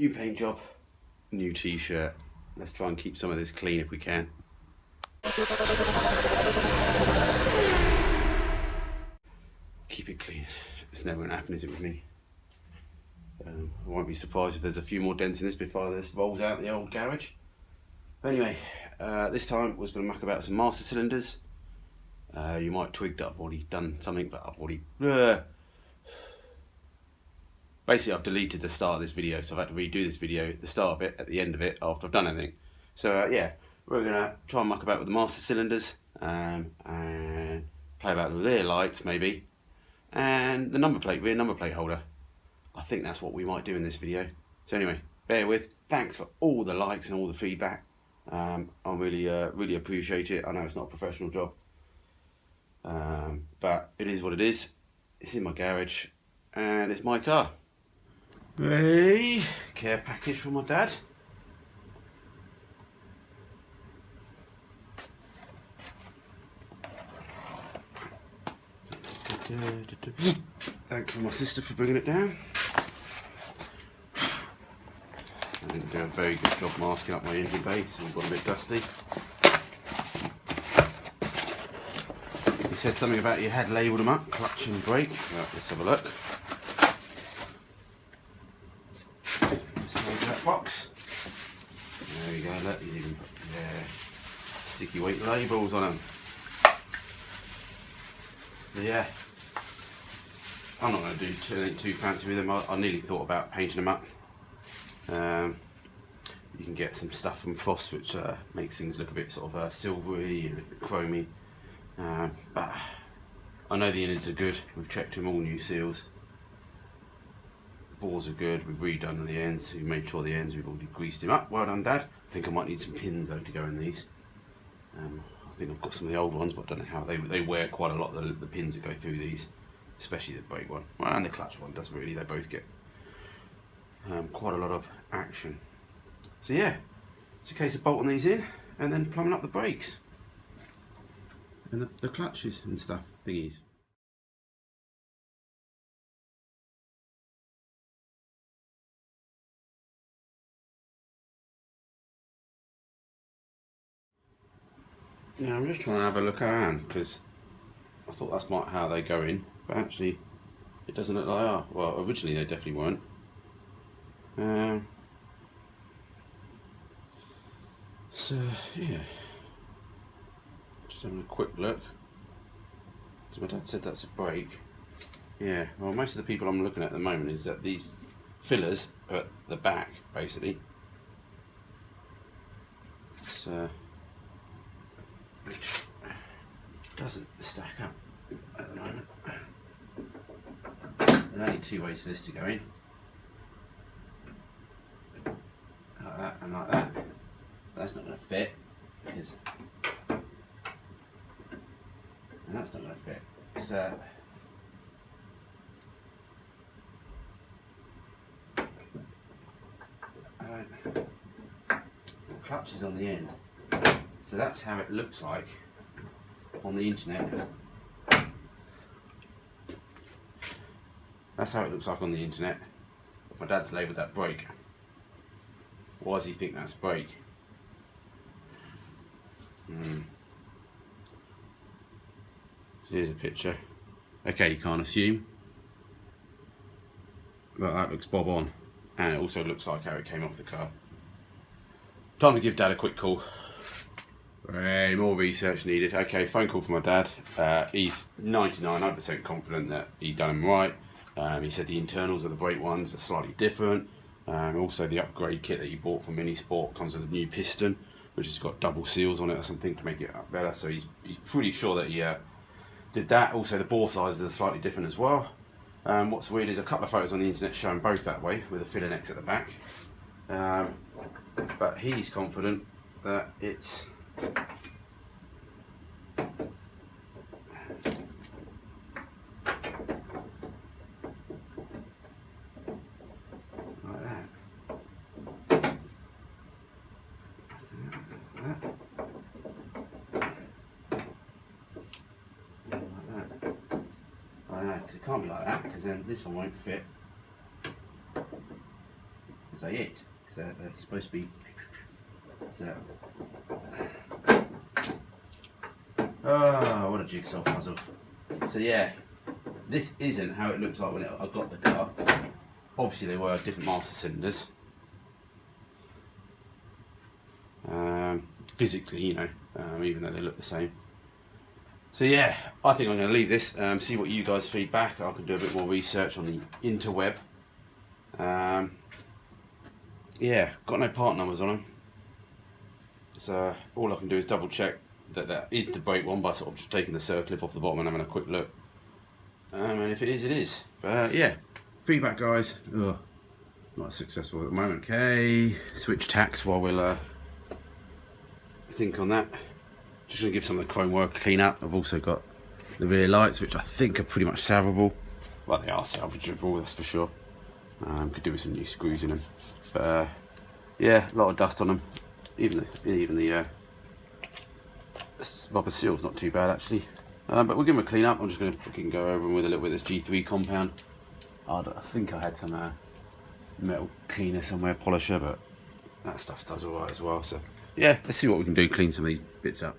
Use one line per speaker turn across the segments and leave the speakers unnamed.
New paint job, new t-shirt. Let's try and keep some of this clean if we can. Keep it clean. It's never going to happen, is it, with me? I won't be surprised if there's a few more dents in this before this rolls out the old garage. But anyway, this time I was going to muck about some master cylinders. You might twig that I've already done something, but I've already... Basically, I've deleted the start of this video, so I've had to redo this video, the start of it, at the end of it, after I've done everything. So yeah, we're going to try and muck about with the master cylinders, and play about with their lights, maybe, and the number plate, rear number plate holder. I think that's what we might do in this video. So anyway, bear with. Thanks for all the likes and all the feedback. I really appreciate it. I know it's not a professional job, but it is what it is. It's in my garage, and it's my car. Hey, care package from my dad. Thanks for my sister for bringing it down. I didn't do a very good job masking up my engine bay, so I've got a bit dusty. You said something about you had labelled them up, clutch and brake. Right, let's have a look. Just hold that box. There we go, look, you even put sticky weight labels on them. But yeah, I'm not going to do anything too fancy with them. I nearly thought about painting them up. You can get some stuff from Frost which makes things look a bit sort of silvery and a bit chromy. But I know the innards are good. We've checked them, all new seals. The bores are good. We've redone the ends. We've made sure the ends, we've already greased them up. Well done, Dad. I think I might need some pins though to go in these. I think I've got some of the old ones, but I don't know how they wear quite a lot. The pins that go through these, especially the brake one, well, and the clutch one does really. They both get quite a lot of action. So yeah, it's a case of bolting these in and then plumbing up the brakes and the clutches and stuff thingies. Yeah, I'm just trying to have a look around because I thought that's not how they go in, but actually it doesn't look like they are. Well, originally they definitely weren't. So yeah, just having a quick look. So my dad said that's a brake. Yeah, well, most of the people I'm looking at the moment is that these fillers are at the back basically. So which doesn't stack up at the moment. There are only two ways for this to go in. Like that and like that. But that's not going to fit because, and that's not going to fit. So the clutch is on the end. So that's how it looks like on the internet. That's how it looks like on the internet. My dad's labelled that brake. Why does he think that's brake? So here's a picture. Okay, you can't assume. But that looks bob on. And it also looks like how it came off the car. Time to give Dad a quick call. Hey, more research needed. Okay, phone call from my dad. He's 99% confident that he done them right. He said the internals of the brake ones are slightly different. Also the upgrade kit that he bought from Mini Sport comes with a new piston, which has got double seals on it or something to make it up better. So he's pretty sure that he did that. Also the bore sizes are slightly different as well. What's weird is a couple of photos on the internet showing both that way with a filler neck at the back. But he's confident that it's because it can't be like that, because then this one won't fit. because they hit. Because they're supposed to be. So. Oh, what a jigsaw puzzle. So yeah, this isn't how it looks like when I got the car. Obviously they were different master cylinders. Physically, you know, even though they look the same. So yeah, I think I'm going to leave this, see what you guys feedback. I can do a bit more research on the interweb. Yeah, got no part numbers on them. So all I can do is double check that that is the brake one by sort of just taking the circlip off the bottom and having a quick look. And if it is, it is. But yeah, feedback guys. Ugh, not successful at the moment. Okay, switch tacks while we'll think on that. Just going to give some of the chrome work a clean up. I've also got the rear lights, which I think are pretty much salvageable. Well, they are salvageable, that's for sure. Could do with some new screws in them. But yeah, a lot of dust on them. Even the rubber seal's not too bad actually. But we'll give them a clean up. I'm just going to fucking go over them with a little bit of this G3 compound. I think I had some metal cleaner somewhere, polisher, but that stuff does alright as well. So yeah, let's see what we can do, clean some of these bits up.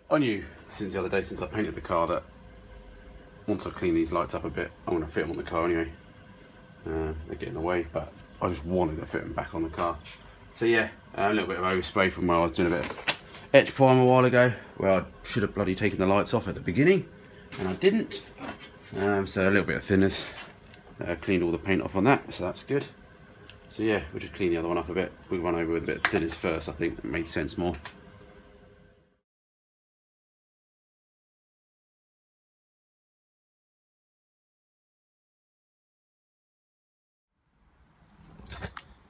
I knew since the other day, since I painted the car, that once I clean these lights up a bit, I'm going to fit them on the car anyway. They get in the way, but I just wanted to fit them back on the car. So yeah, a little bit of overspray from where I was doing a bit of etch prime a while ago, where I should have bloody taken the lights off at the beginning, and I didn't. So a little bit of thinners, cleaned all the paint off on that, so that's good. So yeah, we'll just clean the other one up a bit. We'll run over with a bit of thinners first, I think it made sense more.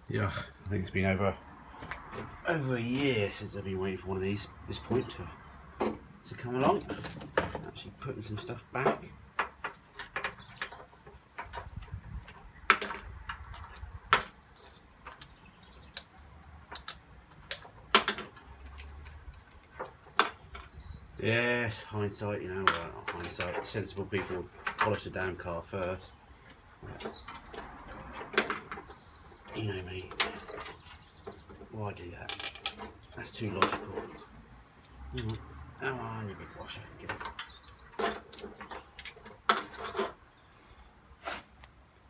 Yeah, I think it's been over a year since I've been waiting for one of these at this point to come along. Actually putting some stuff back. Yes, hindsight, you know, not hindsight, sensible people polish the damn car first. You know me. Why do that? That's too logical. Come on, you big washer. Get it.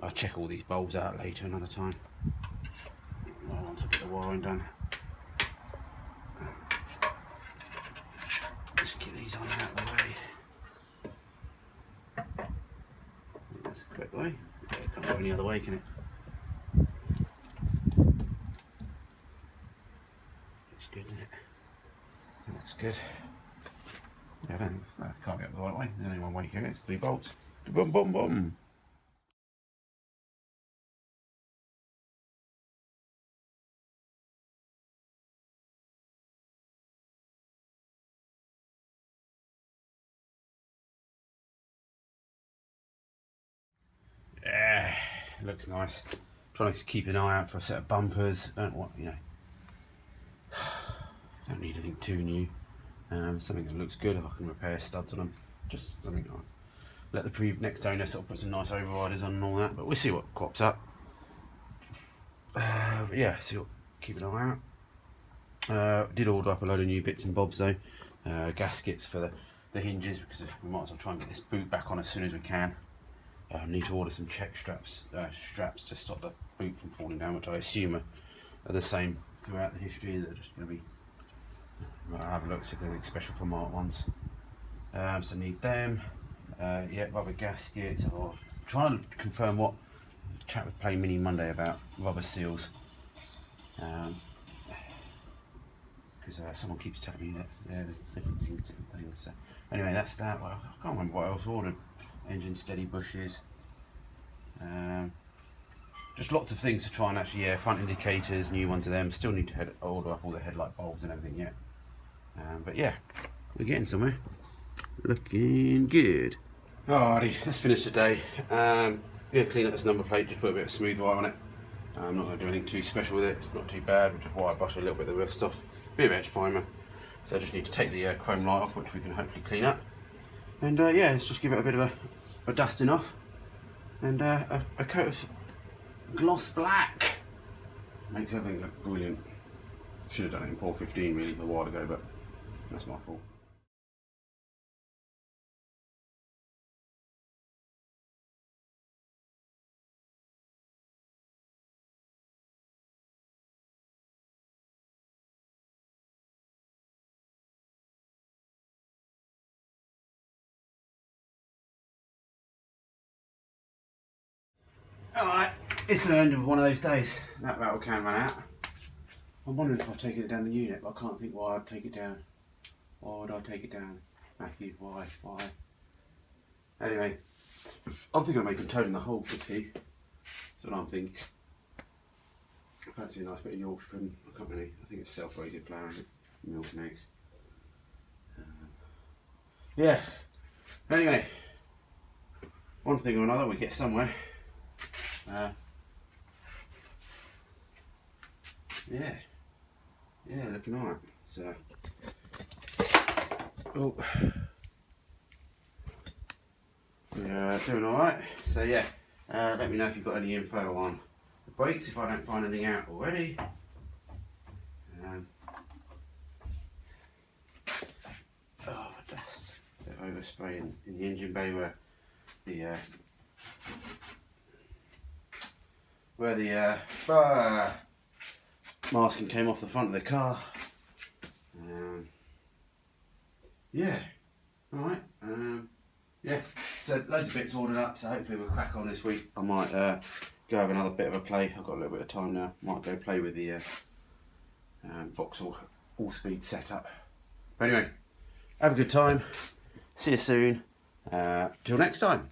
I'll check all these bulbs out later another time. Once I get the wiring done. Just get these on out of the way. That's the correct way. It can't go any other way, can it? Good, isn't it? That's good. Yeah, I don't think that can't be up the right way. There's only one way here. It's 3 bolts. Boom, boom, boom. Yeah, it looks nice. Trying to keep an eye out for a set of bumpers. Don't want, you know. Don't need anything too new. Something that looks good. If I can repair studs on them, just something. I'll let the next owner sort of put some nice overriders on and all that. But we'll see what crops up. Yeah, keep an eye out. Did order up a load of new bits and bobs though. Gaskets for the hinges, because we might as well try and get this boot back on as soon as we can. Need to order some check straps to stop the boot from falling down, which I assume are the same throughout the history. They're just going to be. I'll have a look, see if there's anything special for Mark ones. So need them. Yeah, rubber gaskets. Or trying to confirm what chat with Play Mini Monday about rubber seals. Because someone keeps telling me that there's different things. So anyway, that's that. Well, I can't remember what else I ordered. Engine steady bushes. just lots of things to try and actually, front indicators, new ones of them. Still need to order up all the headlight bulbs and everything yet. But yeah, we're getting somewhere. Looking good. Alrighty, let's finish the day. I'm going to clean up this number plate, just put a bit of smooth white on it. I'm not going to do anything too special with it, it's not too bad, we'll just wire brush a little bit of the rust off. Bit of edge primer. So I just need to take the chrome light off, which we can hopefully clean up. And yeah, let's just give it a bit of a dusting off. And a coat of gloss black. Makes everything look brilliant. Should have done it in 415 really a while ago, but that's my fault. Alright, it's going to end with one of those days. That rattle can run out. I'm wondering if I've taken it down the unit, but I can't think why I'd take it down. Why would I take it down? Matthew, why? Anyway, I'm thinking of making toad in the hole for tea. That's what I'm thinking. I fancy a nice bit of Yorkshire pudding. I think it's self-raising flour, milk and eggs. Yeah, anyway, one thing or another, we get somewhere. Yeah, looking alright. So, we're doing alright. So yeah, let me know if you've got any info on the brakes if I don't find anything out already. Dust. A bit of overspray in the engine bay where the masking came off the front of the car. Yeah, alright. Yeah, so loads of bits ordered up, so hopefully we'll crack on this week. I might go have another bit of a play. I've got a little bit of time now. Might go play with the Vauxhall all-speed setup. But anyway, have a good time. See you soon. Till next time.